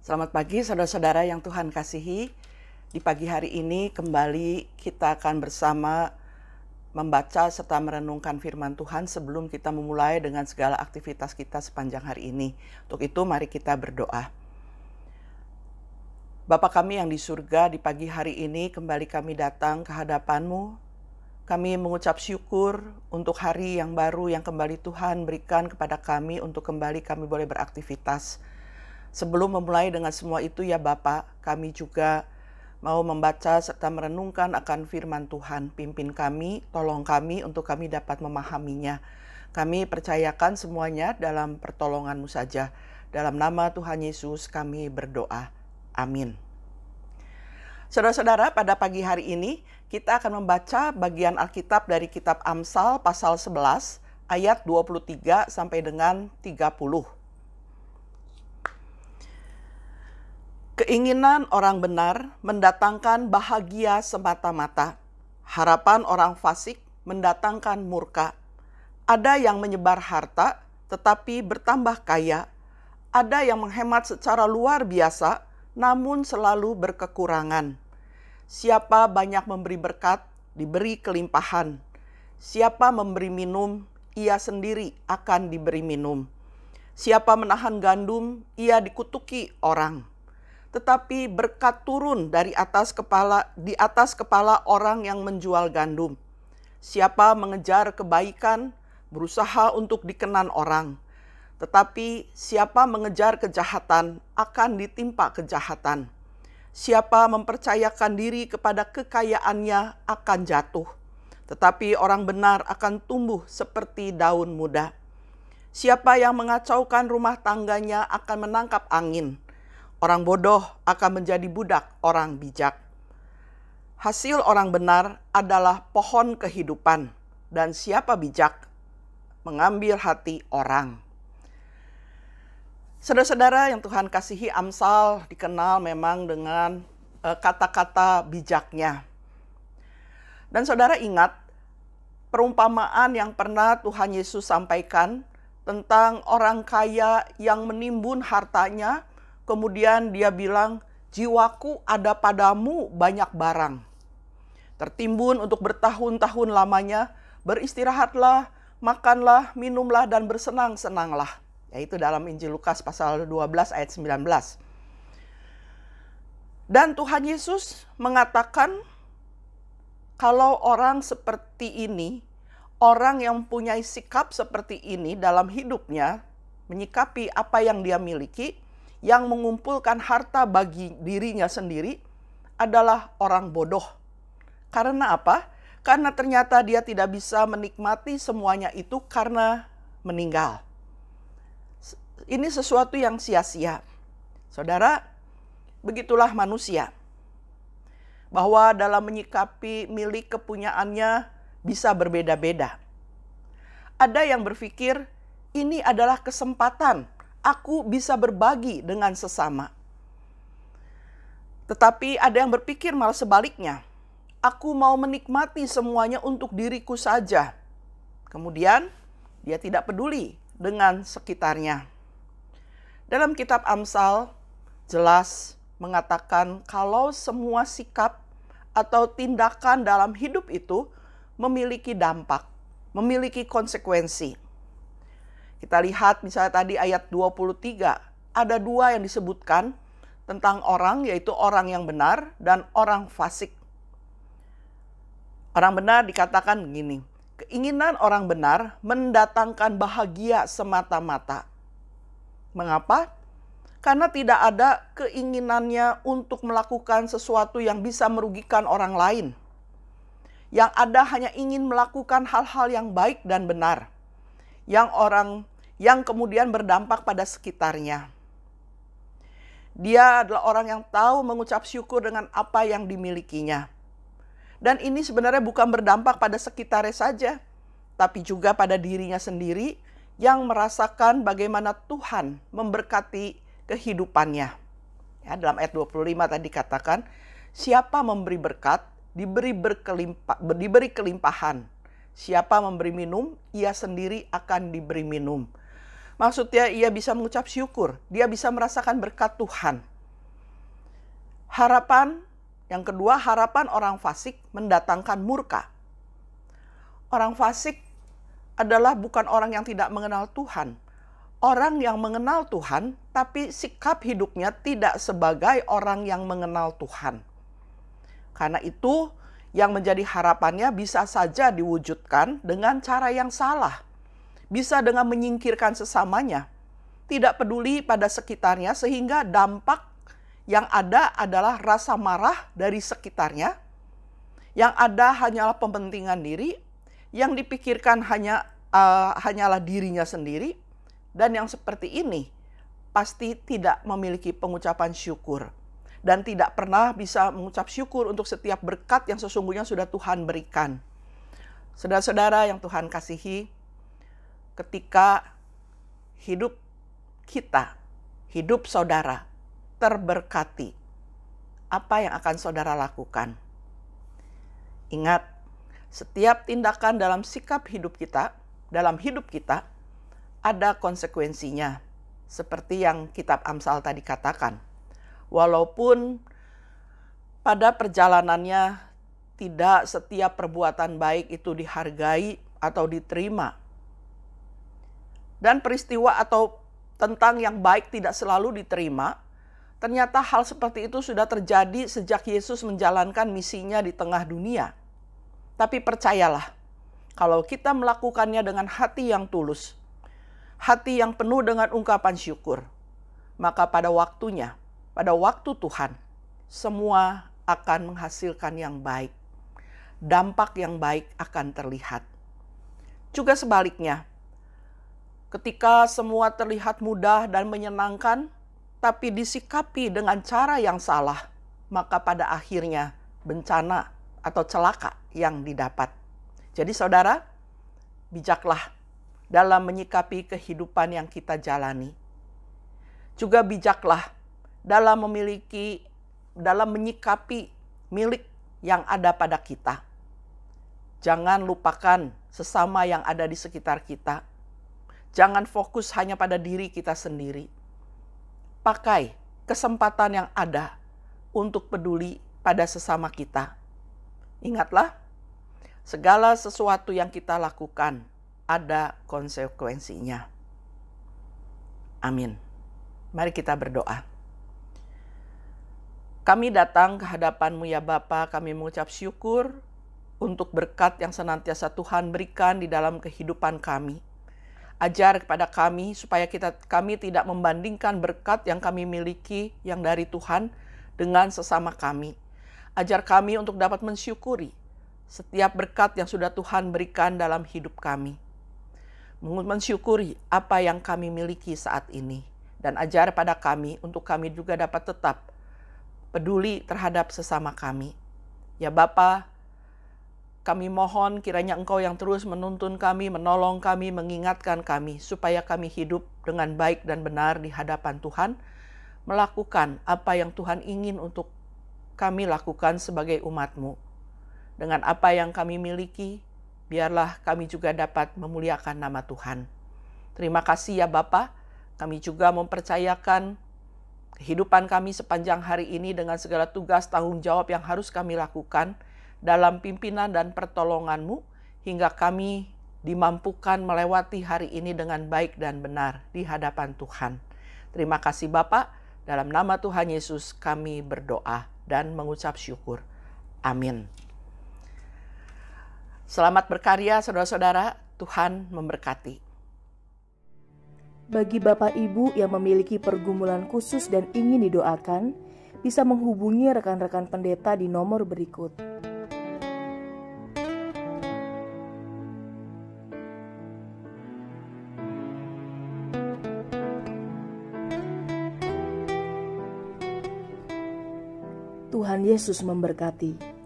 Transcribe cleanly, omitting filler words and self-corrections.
Selamat pagi saudara-saudara yang Tuhan kasihi. Di pagi hari ini kembali kita akan bersama membaca serta merenungkan firman Tuhan sebelum kita memulai dengan segala aktivitas kita sepanjang hari ini. Untuk itu mari kita berdoa. Bapa kami yang di surga, di pagi hari ini kembali kami datang ke hadapan-Mu. Kami mengucap syukur untuk hari yang baru yang kembali Tuhan berikan kepada kami untuk kembali kami boleh beraktivitas. Sebelum memulai dengan semua itu ya Bapa, kami juga mau membaca serta merenungkan akan firman Tuhan. Pimpin kami, tolong kami untuk kami dapat memahaminya. Kami percayakan semuanya dalam pertolongan-Mu saja. Dalam nama Tuhan Yesus kami berdoa. Amin. Saudara-saudara, pada pagi hari ini kita akan membaca bagian Alkitab dari kitab Amsal pasal 11 ayat 23 sampai dengan 30. Keinginan orang benar mendatangkan bahagia semata-mata. Harapan orang fasik mendatangkan murka. Ada yang menyebar harta tetapi bertambah kaya. Ada yang menghemat secara luar biasa namun selalu berkekurangan. Siapa banyak memberi berkat, diberi kelimpahan. Siapa memberi minum, ia sendiri akan diberi minum. Siapa menahan gandum, ia dikutuki orang. Tetapi berkat turun di atas kepala orang yang menjual gandum. Siapa mengejar kebaikan, berusaha untuk dikenan orang. Tetapi siapa mengejar kejahatan, akan ditimpa kejahatan. Siapa mempercayakan diri kepada kekayaannya akan jatuh. Tetapi orang benar akan tumbuh seperti daun muda. Siapa yang mengacaukan rumah tangganya akan menangkap angin. Orang bodoh akan menjadi budak orang bijak. Hasil orang benar adalah pohon kehidupan, dan siapa bijak mengambil hati orang. Saudara-saudara yang Tuhan kasihi, Amsal dikenal memang dengan kata-kata bijaknya. Dan saudara ingat perumpamaan yang pernah Tuhan Yesus sampaikan tentang orang kaya yang menimbun hartanya. Kemudian dia bilang, jiwaku ada padamu banyak barang. Tertimbun untuk bertahun-tahun lamanya, beristirahatlah, makanlah, minumlah, dan bersenang-senanglah. Yaitu dalam Injil Lukas pasal 12 ayat 19. Dan Tuhan Yesus mengatakan, kalau orang seperti ini, orang yang mempunyai sikap seperti ini dalam hidupnya, menyikapi apa yang dia miliki, yang mengumpulkan harta bagi dirinya sendiri adalah orang bodoh. Karena apa? Karena ternyata dia tidak bisa menikmati semuanya itu karena meninggal. Ini sesuatu yang sia-sia. Saudara, begitulah manusia. Bahwa dalam menyikapi milik kepunyaannya bisa berbeda-beda. Ada yang berpikir ini adalah kesempatan. Aku bisa berbagi dengan sesama. Tetapi ada yang berpikir malah sebaliknya. Aku mau menikmati semuanya untuk diriku saja. Kemudian dia tidak peduli dengan sekitarnya. Dalam kitab Amsal jelas mengatakan kalau semua sikap atau tindakan dalam hidup itu memiliki dampak, memiliki konsekuensi. Kita lihat misalnya tadi ayat 23, ada dua yang disebutkan tentang orang, yaitu orang yang benar dan orang fasik. Orang benar dikatakan begini, keinginan orang benar mendatangkan bahagia semata-mata. Mengapa? Karena tidak ada keinginannya untuk melakukan sesuatu yang bisa merugikan orang lain. Yang ada hanya ingin melakukan hal-hal yang baik dan benar. Yang kemudian berdampak pada sekitarnya. Dia adalah orang yang tahu mengucap syukur dengan apa yang dimilikinya. Dan ini sebenarnya bukan berdampak pada sekitarnya saja, tapi juga pada dirinya sendiri yang merasakan bagaimana Tuhan memberkati kehidupannya. Ya, dalam ayat 25 tadi katakan, siapa memberi berkat, diberi kelimpahan. Siapa memberi minum, ia sendiri akan diberi minum. Maksudnya ia bisa mengucap syukur, dia bisa merasakan berkat Tuhan. Yang kedua, harapan orang fasik mendatangkan murka. Orang fasik adalah bukan orang yang tidak mengenal Tuhan. Orang yang mengenal Tuhan, tapi sikap hidupnya tidak sebagai orang yang mengenal Tuhan. Karena itu, yang menjadi harapannya bisa saja diwujudkan dengan cara yang salah. Bisa dengan menyingkirkan sesamanya, tidak peduli pada sekitarnya, sehingga dampak yang ada adalah rasa marah dari sekitarnya. Yang ada hanyalah kepentingan diri, yang dipikirkan hanyalah dirinya sendiri. Dan yang seperti ini pasti tidak memiliki pengucapan syukur. Dan tidak pernah bisa mengucap syukur untuk setiap berkat yang sesungguhnya sudah Tuhan berikan. Saudara-saudara yang Tuhan kasihi, ketika hidup kita, hidup saudara terberkati, apa yang akan saudara lakukan? Ingat, setiap tindakan dalam sikap hidup kita, dalam hidup kita, ada konsekuensinya. Seperti yang kitab Amsal tadi katakan. Walaupun pada perjalanannya tidak setiap perbuatan baik itu dihargai atau diterima. Dan peristiwa atau tentang yang baik tidak selalu diterima. Ternyata hal seperti itu sudah terjadi sejak Yesus menjalankan misinya di tengah dunia. Tapi percayalah, kalau kita melakukannya dengan hati yang tulus, hati yang penuh dengan ungkapan syukur, maka pada waktunya, pada waktu Tuhan, semua akan menghasilkan yang baik. Dampak yang baik akan terlihat. Juga sebaliknya, ketika semua terlihat mudah dan menyenangkan, tapi disikapi dengan cara yang salah, maka pada akhirnya bencana atau celaka yang didapat. Jadi saudara, bijaklah dalam menyikapi kehidupan yang kita jalani. Juga bijaklah dalam menyikapi milik yang ada pada kita. Jangan lupakan sesama yang ada di sekitar kita. Jangan fokus hanya pada diri kita sendiri. Pakai kesempatan yang ada untuk peduli pada sesama kita. Ingatlah, segala sesuatu yang kita lakukan ada konsekuensinya. Amin. Mari kita berdoa. Kami datang ke hadapan-Mu ya Bapa, kami mengucap syukur untuk berkat yang senantiasa Tuhan berikan di dalam kehidupan kami. Ajar kepada kami supaya kami tidak membandingkan berkat yang kami miliki yang dari Tuhan dengan sesama kami. Ajar kami untuk dapat mensyukuri setiap berkat yang sudah Tuhan berikan dalam hidup kami. Mensyukuri apa yang kami miliki saat ini. Dan ajar pada kami untuk kami juga dapat tetap peduli terhadap sesama kami. Ya Bapa, kami mohon kiranya Engkau yang terus menuntun kami, menolong kami, mengingatkan kami, supaya kami hidup dengan baik dan benar di hadapan Tuhan, melakukan apa yang Tuhan ingin untuk kami lakukan sebagai umat-Mu. Dengan apa yang kami miliki, biarlah kami juga dapat memuliakan nama Tuhan. Terima kasih ya Bapa, kami juga mempercayakan kehidupan kami sepanjang hari ini dengan segala tugas tanggung jawab yang harus kami lakukan, dalam pimpinan dan pertolongan-Mu, hingga kami dimampukan melewati hari ini dengan baik dan benar di hadapan Tuhan. Terima kasih Bapa, dalam nama Tuhan Yesus kami berdoa dan mengucap syukur. Amin. Selamat berkarya saudara-saudara, Tuhan memberkati. Bagi Bapak Ibu yang memiliki pergumulan khusus dan ingin didoakan, bisa menghubungi rekan-rekan pendeta di nomor berikut. Tuhan Yesus memberkati.